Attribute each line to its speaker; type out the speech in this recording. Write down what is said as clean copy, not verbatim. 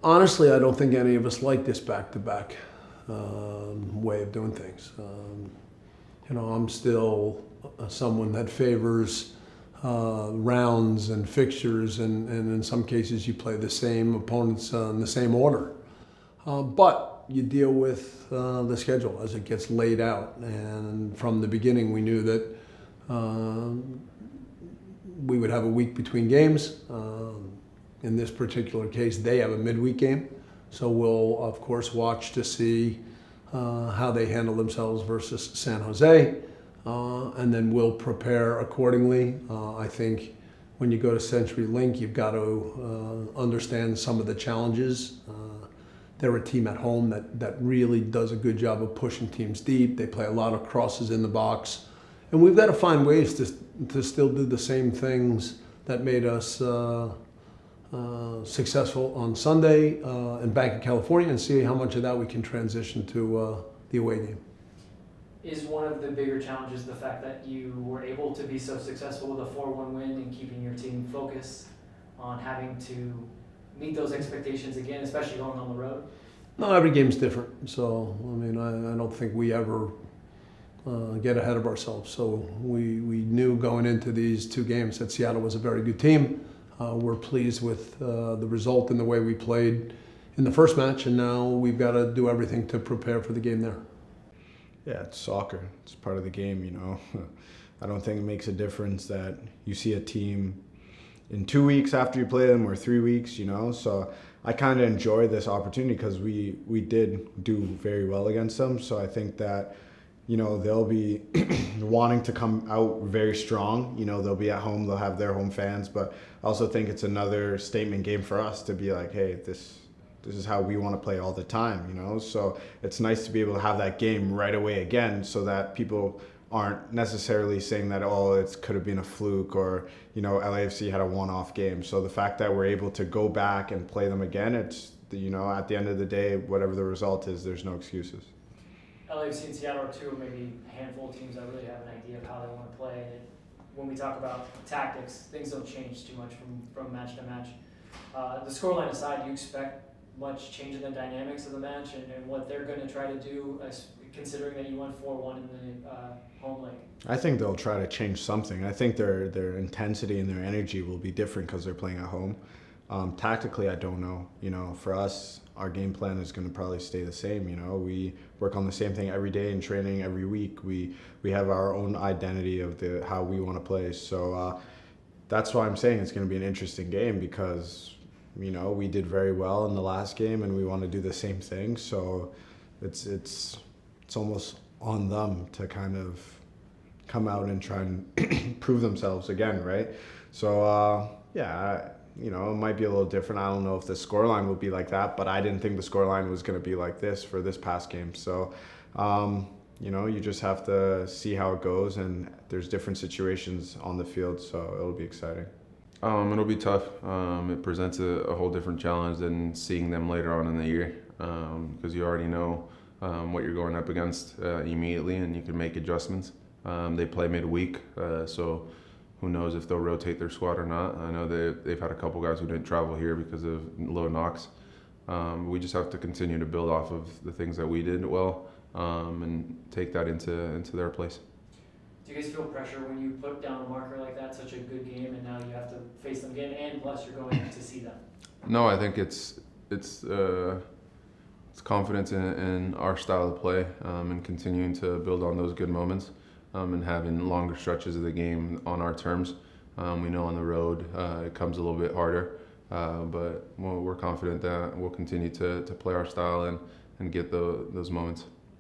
Speaker 1: Honestly, I don't think any of us like this back-to-back way of doing things. I'm still someone that favors rounds and fixtures, and in some cases you play the same opponents in the same order. But you deal with the schedule as it gets laid out, and from the beginning we knew that we would have a week between games. In this particular case, they have a midweek game, so we'll of course watch to see how they handle themselves versus San Jose, and then we'll prepare accordingly. I think when you go to CenturyLink, you've got to understand some of the challenges. They're a team at home that really does a good job of pushing teams deep. They play a lot of crosses in the box, and we've got to find ways to still do the same things that made us successful on Sunday and back in California, and see how much of that we can transition to the away game.
Speaker 2: Is one of the bigger challenges the fact that you were able to be so successful with a 4-1 win and keeping your team focused on having to meet those expectations again, especially going on the road?
Speaker 1: No, every game's different. So, I don't think we ever get ahead of ourselves. So we knew going into these two games that Seattle was a very good team. We're pleased with the result and the way we played in the first match, and now we've got to do everything to prepare for the game there.
Speaker 3: Yeah, it's soccer. It's part of the game, I don't think it makes a difference that you see a team in 2 weeks after you play them or 3 weeks, So I kind of enjoy this opportunity because we did do very well against them. So I think that, they'll be wanting to come out very strong. They'll be at home, they'll have their home fans, but I also think it's another statement game for us to be like, hey, this is how we want to play all the time, So it's nice to be able to have that game right away again so that people aren't necessarily saying that, it could have been a fluke or, LAFC had a one-off game. So the fact that we're able to go back and play them again, it's, at the end of the day, whatever the result is, there's no excuses.
Speaker 2: LAFC and Seattle are two, maybe a handful of teams that really have an idea of how they want to play. And when we talk about tactics, things don't change too much from match to match. The scoreline aside, do you expect much change in the dynamics of the match and what they're going to try to do, considering that you won 4-1 in the home leg?
Speaker 3: I think they'll try to change something. I think their intensity and their energy will be different because they're playing at home. Tactically, I don't know. For us, our game plan is going to probably stay the same. We work on the same thing every day in training, every week. We have our own identity of how we want to play. So that's why I'm saying it's going to be an interesting game because we did very well in the last game and we want to do the same thing. So it's almost on them to kind of come out and try and prove themselves again, right? So it might be a little different. I don't know if the scoreline will be like that, but I didn't think the scoreline was going to be like this for this past game. So you just have to see how it goes, and there's different situations on the field, so it'll be exciting.
Speaker 4: It'll be tough. It presents a whole different challenge than seeing them later on in the year, because you already know what you're going up against immediately, and you can make adjustments. They play midweek, so who knows if they'll rotate their squad or not. I know they've had a couple guys who didn't travel here because of low knocks. We just have to continue to build off of the things that we did well and take that into their place.
Speaker 2: Do you guys feel pressure when you put down a marker like that, such a good game, and now you have to face them again, and plus you're going to see them?
Speaker 4: No, I think it's confidence in our style of play and continuing to build on those good moments and having longer stretches of the game on our terms. We know on the road it comes a little bit harder, but we're confident that we'll continue to play our style and get those moments.